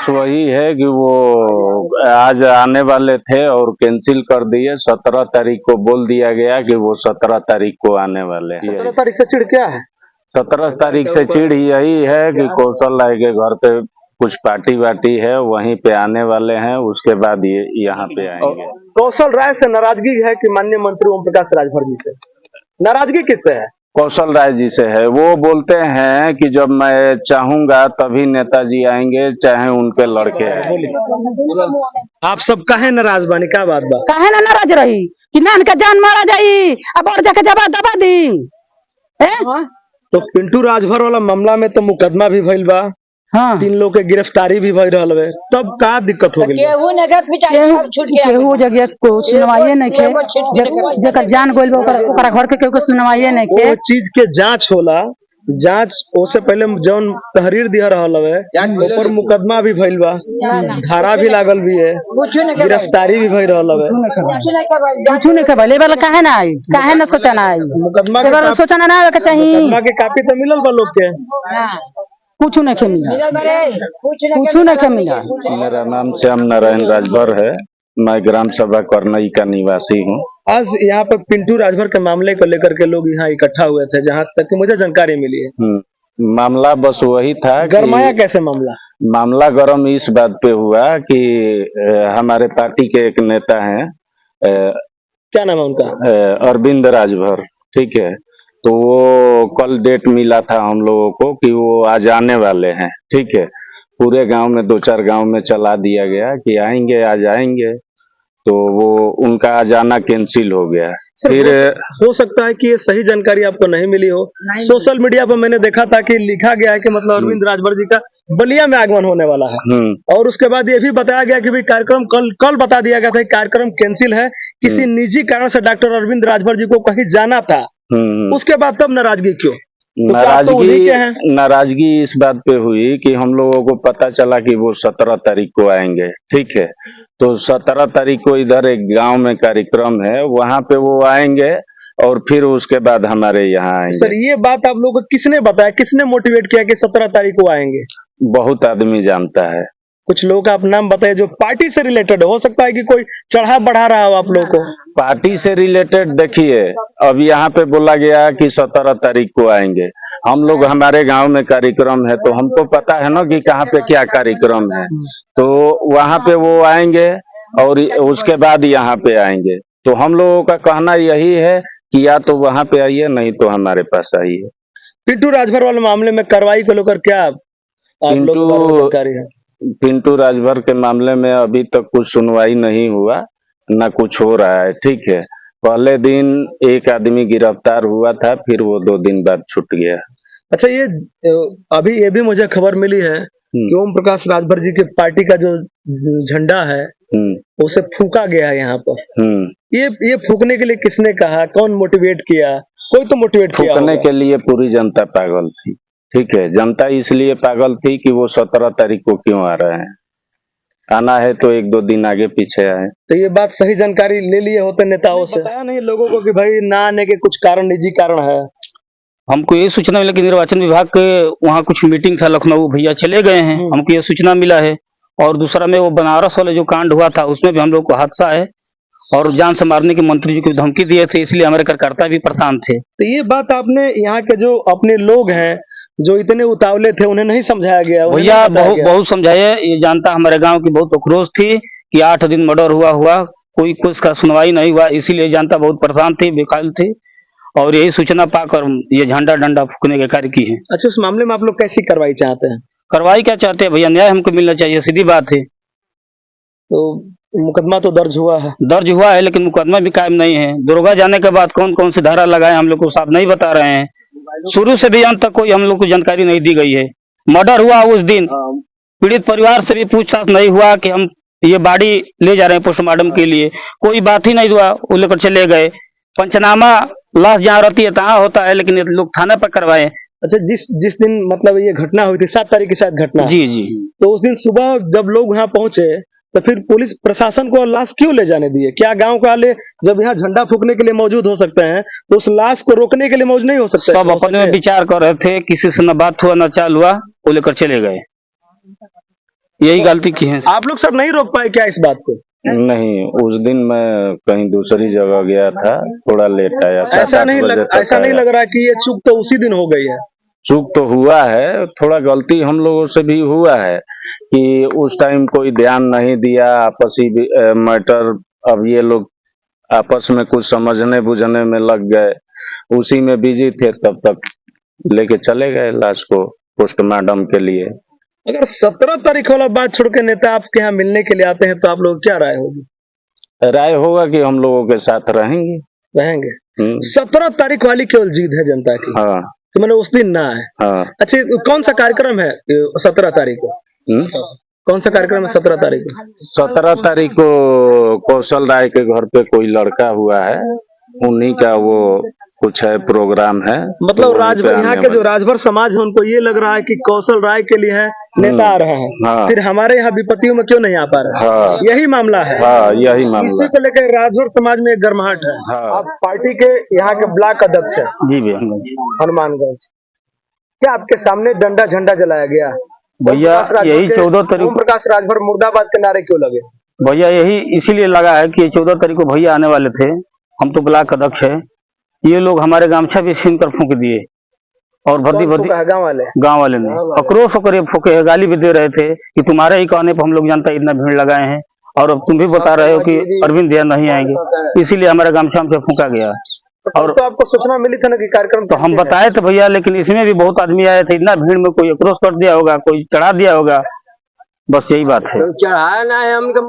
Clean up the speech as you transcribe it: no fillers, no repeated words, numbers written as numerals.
वही है कि वो आज आने वाले थे और कैंसिल कर दिए। 17 तारीख को बोल दिया गया कि वो 17 तारीख को आने वाले हैं। 17 तारीख से चिढ़ क्या है? 17 तारीख से चिढ़ यही है कि कौशल राय के घर पे कुछ पार्टी वार्टी है, वहीं पे आने वाले हैं, उसके बाद ये यहाँ पे आएंगे। कौशल राय से नाराजगी है कि माननीय मंत्री ओम प्रकाश राजभर जी से? नाराजगी किससे है? कौशल राय जी से है। वो बोलते हैं कि जब मैं चाहूंगा तभी नेताजी आएंगे, चाहे उनके लड़के आए। आप सब काहे नाराज बानी? का बात बा? काहे ना नाराज रही कि नान का जान मारा जाई, अब और जाके जबा दबा दी है? तो पिंटू राजभर वाला मामला में तो मुकदमा भी भइल बा, हाँ 3 लोग के गिरफ्तारी भी भइल रहल है, तब का दिक्कत हो गई? केहू जगह को सुनवाइए नहीं खे, जेकर जान गोइल बा ओकरा घर के केहू को सुनवाइए नहीं खे। वो चीज के जांच होला, जांच उससे पहले जौन तहरीर दिया रहल है ऊपर मुकदमा भी भइल बा, धारा भी लागल भी है, गिरफ्तारी भी भइल रहल है। कुछ नहीं खबर ले वाला काहे ना आई, काहे ना सोचना आई, मुकदमा ले वाला सोचना ना आवे के चाहिए। मुकदमा के कापी तो मिलल बा लोग के? कुछ नहीं के मिला, कुछ नहीं के मिला। मेरा नाम श्याम नारायण राजभर है, मैं ग्राम सभा करनई का निवासी हूँ। आज यहाँ पर पिंटू राजभर के मामले को लेकर के लोग यहाँ इकट्ठा हुए थे, जहाँ तक कि मुझे जानकारी मिली है। मामला बस वही था। गरमाया कैसे मामला? मामला गरम इस बात पे हुआ कि हमारे पार्टी के एक नेता हैं, क्या नाम है उनका? अरविंद राजभर, ठीक है। तो वो कल डेट मिला था हम लोगों को कि वो आज आने वाले हैं, ठीक है। पूरे गांव में 2-4 गांव में चला दिया गया कि आएंगे, आज आएंगे, तो वो उनका आज आना कैंसिल हो गया। फिर हो सकता है कि ये सही जानकारी आपको नहीं मिली हो। सोशल मीडिया पर मैंने देखा था कि लिखा गया है कि मतलब अरविंद राजभर जी का बलिया में आगमन होने वाला है, और उसके बाद ये भी बताया गया कि भाई कार्यक्रम कल बता दिया गया था कि कार्यक्रम कैंसिल है, किसी निजी कारण से डॉक्टर अरविंद राजभर जी को कहीं जाना था। उसके बाद तब नाराजगी क्यों? नाराजगी इस बात पे हुई कि हम लोगों को पता चला कि वो 17 तारीख को आएंगे, ठीक है। तो 17 तारीख को इधर एक गांव में कार्यक्रम है, वहां पे वो आएंगे और फिर उसके बाद हमारे यहाँ आएंगे। सर ये बात आप लोगों को किसने बताया, किसने मोटिवेट किया कि 17 तारीख को आएंगे? बहुत आदमी जानता है। कुछ लोगों का आप नाम बताइए जो पार्टी से रिलेटेड हो सकता है कि कोई चढ़ा बढ़ा रहा हो आप लोगों को। पार्टी से रिलेटेड देखिए, अब यहाँ पे बोला गया कि 17 तारीख को आएंगे। हम लोग, हमारे गांव में कार्यक्रम है तो हमको पता है ना कि कहाँ पे क्या कार्यक्रम है, तो वहाँ पे वो आएंगे और उसके बाद यहाँ पे आएंगे। तो हम लोगों का कहना यही है कि या तो वहाँ पे आइए, नहीं तो हमारे पास आइए। पिंटू राजभर वाले मामले में कार्रवाई को लेकर क्या आप लोगों को जानकारी है? पिंटू राजभर के मामले में अभी तक कुछ सुनवाई नहीं हुआ, न कुछ हो रहा है, ठीक है। पहले दिन एक आदमी गिरफ्तार हुआ था, फिर वो 2 दिन बाद छूट गया। अच्छा, ये अभी ये भी मुझे खबर मिली है कि ओम प्रकाश राजभर जी के पार्टी का जो झंडा है उसे फूका गया है यहाँ पर। ये फूकने के लिए किसने कहा, कौन मोटिवेट किया? कोई तो मोटिवेट किया। फूकने के लिए पूरी जनता पागल थी, ठीक है। जनता इसलिए पागल थी कि वो 17 तारीख को क्यों आ रहे हैं, आना है तो 1-2 दिन आगे पीछे आए। तो ये बात सही जानकारी ले लिए होते नेताओं से? बताया नहीं लोगों को कि भाई ना आने के कुछ कारण, निजी कारण है? हमको ये सूचना मिला कि निर्वाचन विभाग के वहाँ कुछ मीटिंग था लखनऊ, भैया चले गए हैं, हमको ये सूचना मिला है। और दूसरा में वो बनारस वाले जो कांड हुआ था उसमें भी हम लोग को हादसा है, और जान से मारने के मंत्री जी को धमकी दिए थे, इसलिए हमारे कार्यकर्ता भी परेशान थे। तो ये बात आपने यहाँ के जो अपने लोग हैं जो इतने उतावले थे उन्हें नहीं समझाया गया? भैया बहुत समझाया, ये जानता हमारे गांव की बहुत उक्रोश थी कि 8 दिन मर्डर हुआ कोई कुछ का सुनवाई नहीं हुआ, इसीलिए जनता बहुत परेशान थी, बेकाल थी, और यही सूचना पाकर ये झंडा डंडा फूकने के कार्य की है। अच्छा, उस मामले में आप लोग कैसी कार्रवाई चाहते हैं? कार्रवाई क्या चाहते हैं भैया, न्याय हमको मिलना चाहिए, सीधी बात है। तो मुकदमा तो दर्ज हुआ है, लेकिन मुकदमा भी कायम नहीं है। दुर्गा जाने के बाद कौन कौन सी धारा लगाए हम लोग को साफ नहीं बता रहे हैं। शुरू से भी अंत तक कोई हम लोग को जानकारी नहीं दी गई है। मर्डर हुआ उस दिन पीड़ित परिवार से भी पूछताछ नहीं हुआ कि हम ये बॉडी ले जा रहे हैं पोस्टमार्टम के लिए, कोई बात ही नहीं हुआ, वो लेकर चले गए। पंचनामा लाश जहाँ रहती है तहाँ होता है, लेकिन लोग थाने पर करवाए। अच्छा, जिस दिन मतलब ये घटना हुई थी 7 तारीख के साथ घटना, जी, तो उस दिन सुबह जब लोग यहाँ पहुंचे तो फिर पुलिस प्रशासन को लाश क्यों ले जाने दिए? क्या गांव वाले जब यहाँ झंडा फूकने के लिए मौजूद हो सकते हैं तो उस लाश को रोकने के लिए मौजूद नहीं हो सकते? सब अपने में विचार कर रहे थे, किसी से न बात हुआ न चाल हुआ, वो लेकर चले गए। यही गलती की है। आप लोग सर नहीं रोक पाए क्या इस बात को? नहीं, उस दिन मैं कहीं दूसरी जगह गया था, थोड़ा लेट आया। ऐसा नहीं लग रहा कि ये चूक तो उसी दिन हो गई है? चूक तो हुआ है, थोड़ा गलती हम लोगों से भी हुआ है कि उस टाइम कोई ध्यान नहीं दिया, आपसी मैटर। अब ये लोग आपस में कुछ समझने बुझने में लग गए, उसी में बिजी थे, तब तक लेके चले गए लाश को पोस्टमार्टम के लिए। अगर 17 तारीख वाला बात छोड़ के नेता आपके यहाँ मिलने के लिए आते हैं तो आप लोग क्या राय होगी? राय होगा कि हम लोगों के साथ रहेंगे। 17 तारीख वाली केवल जीत है जनता की। हाँ, तो मैंने उस दिन ना है। हाँ। अच्छा, कौन सा कार्यक्रम है 17 तारीख को? कौन सा कार्यक्रम है 17 तारीख को? 17 तारीख को कौशल राय के घर पे कोई लड़का हुआ है, उन्हीं का वो कुछ है प्रोग्राम है। मतलब यहाँ के जो राजभर समाज है उनको ये लग रहा है कि कौशल राय के लिए है नेता आ रहे हैं। हाँ। फिर हमारे यहाँ विपत्तियों में क्यों नहीं आ पा रहे? हाँ। यही मामला है। हाँ, यही मामला। इसी को लेकर राजभर समाज में एक गर्माहट है। हाँ। आप पार्टी के यहाँ के ब्लॉक अध्यक्ष है जी भैया। हनुमानगंज, क्या आपके सामने डंडा झंडा जलाया गया? भैया यही 14 तारीख, ओम प्रकाश राजभर मुर्दाबाद के नारे क्यों लगे? भैया यही इसीलिए लगा है कि 14 तारीख को भैया आने वाले थे, हम तो ब्लॉक अध्यक्ष है, ये लोग हमारे गामछा भी छीन कर फूंक दिए और भर्ती गाँव वाले ने अक्रोश होकर फूके है, गाली भी दे रहे थे कि तुम्हारे ही कहने पर हम लोग जनता इतना भीड़ लगाए हैं और अब तुम भी बता रहे हो कि अरविंद भैया नहीं आएंगे, इसीलिए हमारा गामछा हमसे फूंका गया। और तो आपको सूचना मिली थी ना कि कार्यक्रम, तो हम बताए थे भैया, लेकिन इसमें भी बहुत आदमी आए थे, इतना भीड़ में कोई अक्रोश कर दिया होगा, कोई चढ़ा दिया होगा, बस यही बात है। चढ़ाया ना है हम